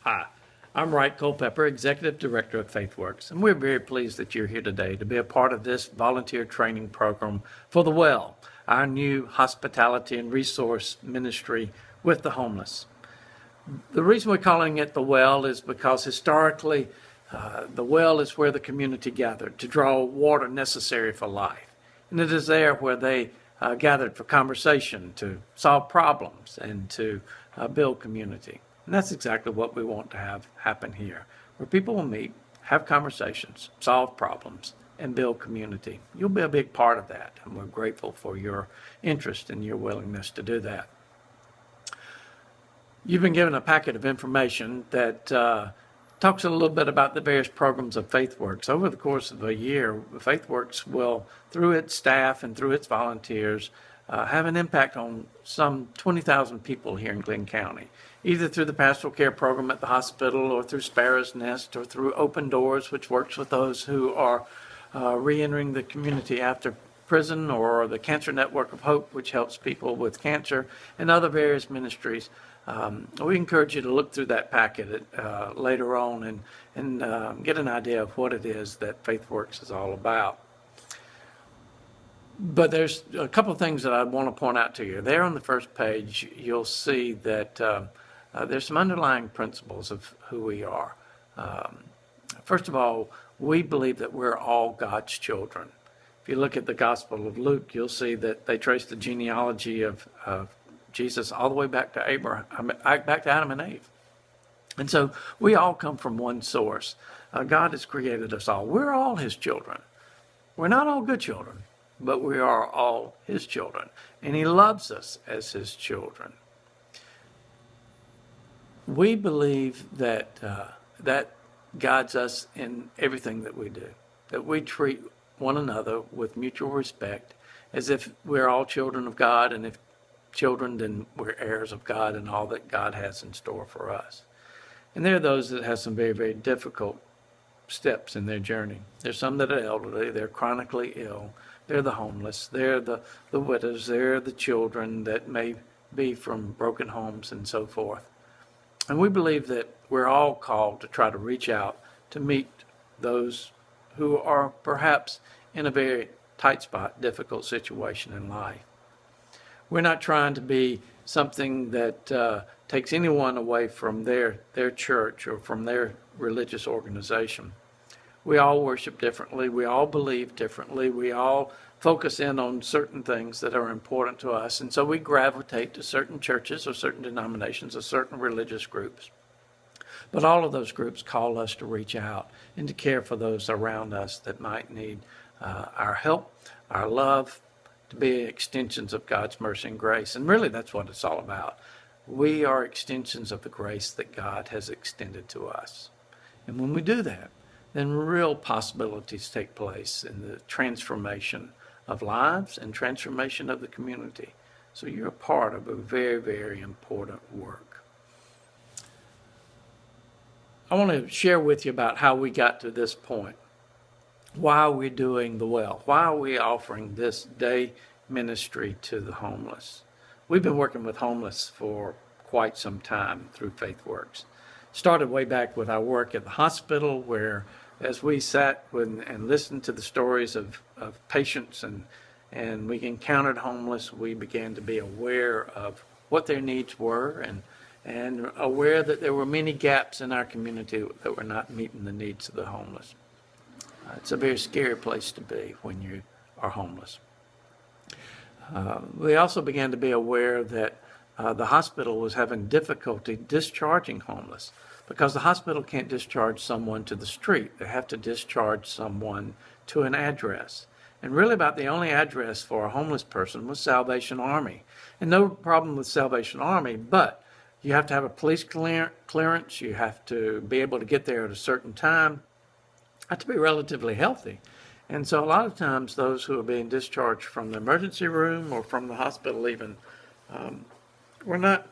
Hi, I'm Wright Culpepper, Executive Director of FaithWorks, and we're very pleased that you're here today to be a part of this volunteer training program for the Well, our new hospitality and resource ministry with the homeless. The reason we're calling it the Well is because historically, the well is where the community gathered to draw water necessary for life. And it is there where they gathered for conversation, to solve problems, and to build community. And that's exactly what we want to have happen here, where people will meet, have conversations, solve problems, and build community. You'll be a big part of that, and we're grateful for your interest and your willingness to do that. You've been given a packet of information that talks a little bit about the various programs of FaithWorks. Over the course of a year, FaithWorks will, through its staff and through its volunteers, have an impact on some 20,000 people here in Glynn County, either through the pastoral care program at the hospital or through Sparrow's Nest or through Open Doors, which works with those who are reentering the community after prison, or the Cancer Network of Hope, which helps people with cancer, and other various ministries. We encourage you to look through that packet later on and get an idea of what it is that FaithWorks is all about. But there's a couple of things that I want to point out to you. There on the first page, you'll see that there's some underlying principles of who we are. First of all, we believe that we're all God's children. If you look at the Gospel of Luke, you'll see that they trace the genealogy of Jesus all the way back to Abraham, back to Adam and Eve. And so we all come from one source. God has created us all. We're all his children. We're not all good children, but we are all his children. And he loves us as his children. We believe that that guides us in everything that we do, that we treat one another with mutual respect as if we're all children of God, and if children, then we're heirs of God and all that God has in store for us. And there are those that have some very, very difficult steps in their journey. There's some that are elderly, they're chronically ill, they're the homeless, they're the widows, they're the children that may be from broken homes and so forth. And we believe that we're all called to try to reach out to meet those who are perhaps in a very tight spot, difficult situation in life. We're not trying to be something that takes anyone away from their church or from their religious organization. We all worship differently. We all believe differently. We all focus in on certain things that are important to us. And so we gravitate to certain churches or certain denominations or certain religious groups. But all of those groups call us to reach out and to care for those around us that might need our help, our love, to be extensions of God's mercy and grace. And really, that's what it's all about. We are extensions of the grace that God has extended to us. And when we do that, then real possibilities take place in the transformation of lives and transformation of the community. So you're a part of a very, very important work. I want to share with you about how we got to this point. Why are we doing the Well? Why are we offering this day ministry to the homeless? We've been working with homeless for quite some time through FaithWorks. Started way back with our work at the hospital, where as we sat and listened to the stories of patients and we encountered homeless, we began to be aware of what their needs were and aware that there were many gaps in our community that were not meeting the needs of the homeless. It's a very scary place to be when you are homeless. We also began to be aware that the hospital was having difficulty discharging homeless, because the hospital can't discharge someone to the street. They have to discharge someone to an address. And really about the only address for a homeless person was Salvation Army. And no problem with Salvation Army, but you have to have a police clearance. You have to be able to get there at a certain time. Have to be relatively healthy. And so a lot of times those who are being discharged from the emergency room or from the hospital even were not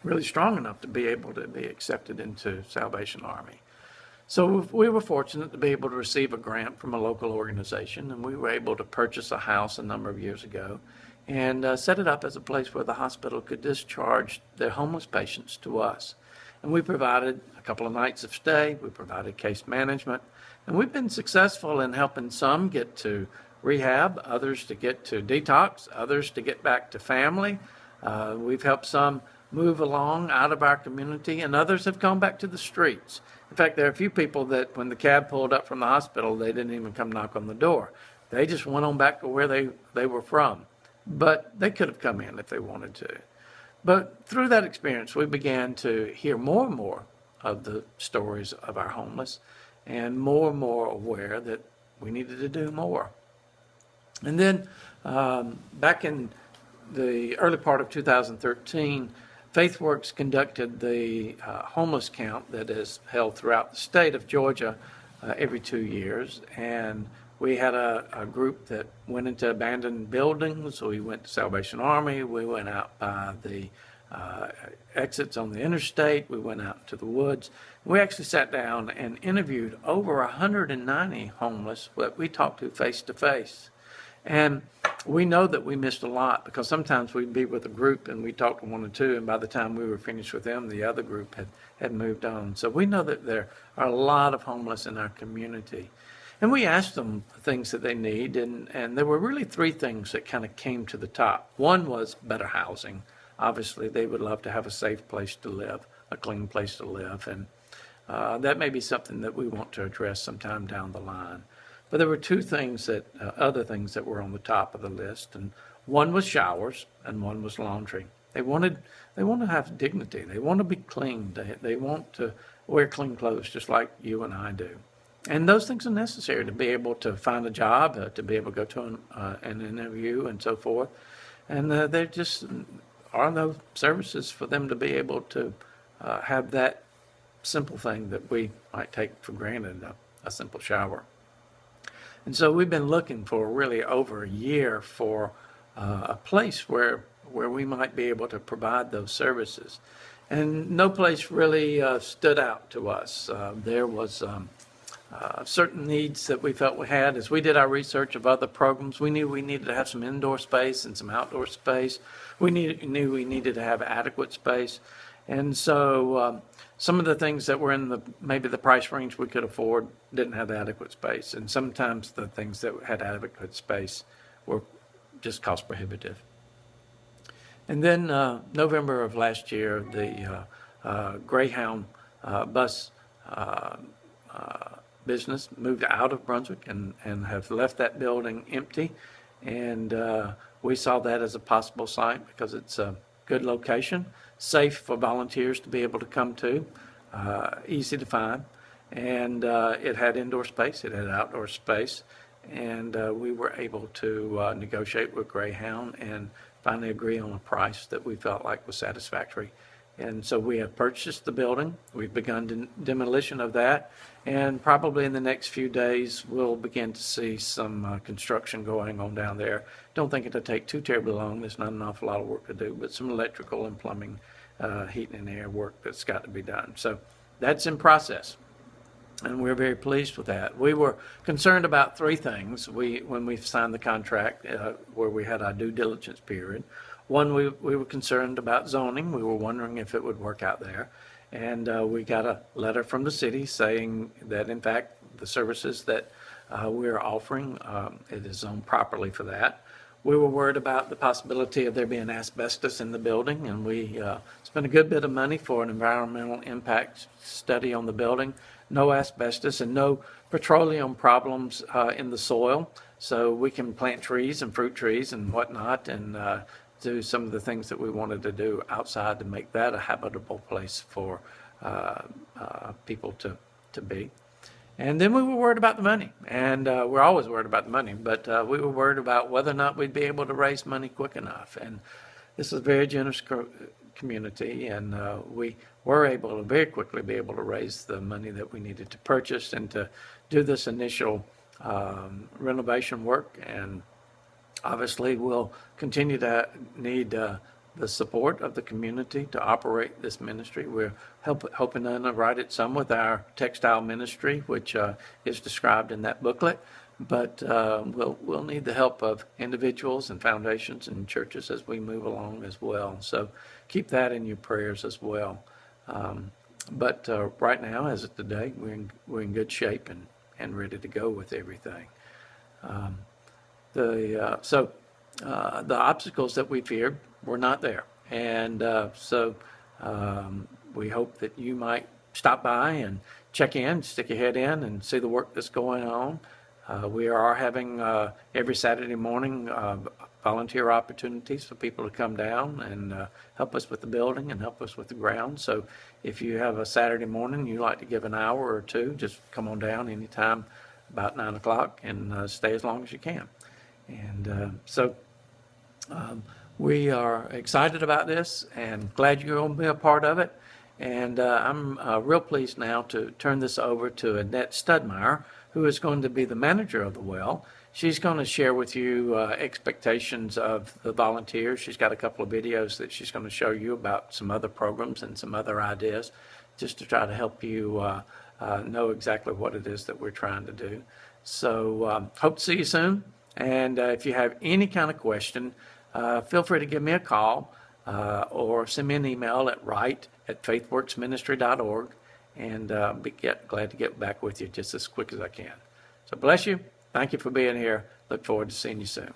really strong enough to be able to be accepted into Salvation Army. So we were fortunate to be able to receive a grant from a local organization, and we were able to purchase a house a number of years ago and set it up as a place where the hospital could discharge their homeless patients to us. And we provided a couple of nights of stay. We provided case management. And we've been successful in helping some get to rehab, others to get to detox, others to get back to family. We've helped some move along out of our community, and others have gone back to the streets. In fact, there are a few people that when the cab pulled up from the hospital, they didn't even come knock on the door. They just went on back to where they were from. But they could have come in if they wanted to. But through that experience, we began to hear more and more of the stories of our homeless, and more aware that we needed to do more. And then back in the early part of 2013, FaithWorks conducted the homeless count that is held throughout the state of Georgia every 2 years. And we had a group that went into abandoned buildings. We went to Salvation Army. We went out by the exits on the interstate. We went out to the woods. We actually sat down and interviewed over 190 homeless that we talked to face to face. And we know that we missed a lot, because sometimes we'd be with a group and we talked to one or two, and by the time we were finished with them, the other group had moved on. So we know that there are a lot of homeless in our community. And we asked them the things that they need, and there were really three things that kind of came to the top. One was better housing. Obviously, they would love to have a safe place to live, a clean place to live, and that may be something that we want to address sometime down the line. But there were two things other things that were on the top of the list, and one was showers, and one was laundry. They want to have dignity. They want to be clean. They want to wear clean clothes, just like you and I do. And those things are necessary to be able to find a job, to be able to go to an interview, and so forth. And there just are no services for them to be able to have that simple thing that we might take for granted, a simple shower. And so we've been looking for really over a year for a place where we might be able to provide those services. And no place really stood out to us. There was certain needs that we felt we had. As we did our research of other programs, we knew we needed to have some indoor space and some outdoor space. We knew we needed to have adequate space. And so some of the things that were in maybe the price range we could afford didn't have adequate space. And sometimes the things that had adequate space were just cost prohibitive. And then November of last year, the Greyhound bus business moved out of Brunswick and have left that building empty. And we saw that as a possible site because it's a good location, safe for volunteers to be able to come to, easy to find. And it had indoor space, it had outdoor space. And we were able to negotiate with Greyhound and finally agree on a price that we felt like was satisfactory. And so we have purchased the building. We've begun demolition of that. And probably in the next few days, we'll begin to see some construction going on down there. Don't think it'll take too terribly long. There's not an awful lot of work to do, but some electrical and plumbing, heating and air work that's got to be done. So that's in process. And we're very pleased with that. We were concerned about three things when we signed the contract, where we had our due diligence period. One, we were concerned about zoning. We were wondering if it would work out there. And we got a letter from the city saying that, in fact, the services that we're offering, it is zoned properly for that. We were worried about the possibility of there being asbestos in the building, and we spent a good bit of money for an environmental impact study on the building. No asbestos and no petroleum problems in the soil, so we can plant trees and fruit trees and whatnot, and do some of the things that we wanted to do outside to make that a habitable place for people to be. And then we were worried about the money, and we're always worried about the money, but we were worried about whether or not we'd be able to raise money quick enough. And this is a very generous community, and we were able to very quickly be able to raise the money that we needed to purchase and to do this initial renovation work. And obviously, we'll continue to need the support of the community to operate this ministry. We're hoping to underwrite it some with our textile ministry, which is described in that booklet. But we'll need the help of individuals and foundations and churches as we move along as well. So keep that in your prayers as well. But right now, as of today, we're in good shape and ready to go with everything. The obstacles that we feared were not there, and we hope that you might stop by and check in, stick your head in, and see the work that's going on. We are having every Saturday morning volunteer opportunities for people to come down and help us with the building and help us with the ground. So if you have a Saturday morning you'd like to give an hour or two, just come on down anytime about 9 o'clock and stay as long as you can. And we are excited about this and glad you're going to be a part of it. And I'm real pleased now to turn this over to Annette Studmeyer, who is going to be the manager of the well. She's going to share with you expectations of the volunteers. She's got a couple of videos that she's going to show you about some other programs and some other ideas, just to try to help you know exactly what it is that we're trying to do. So hope to see you soon. And if you have any kind of question, feel free to give me a call or send me an email at write@faithworksministry.org, and be glad to get back with you just as quick as I can. So bless you. Thank you for being here. Look forward to seeing you soon.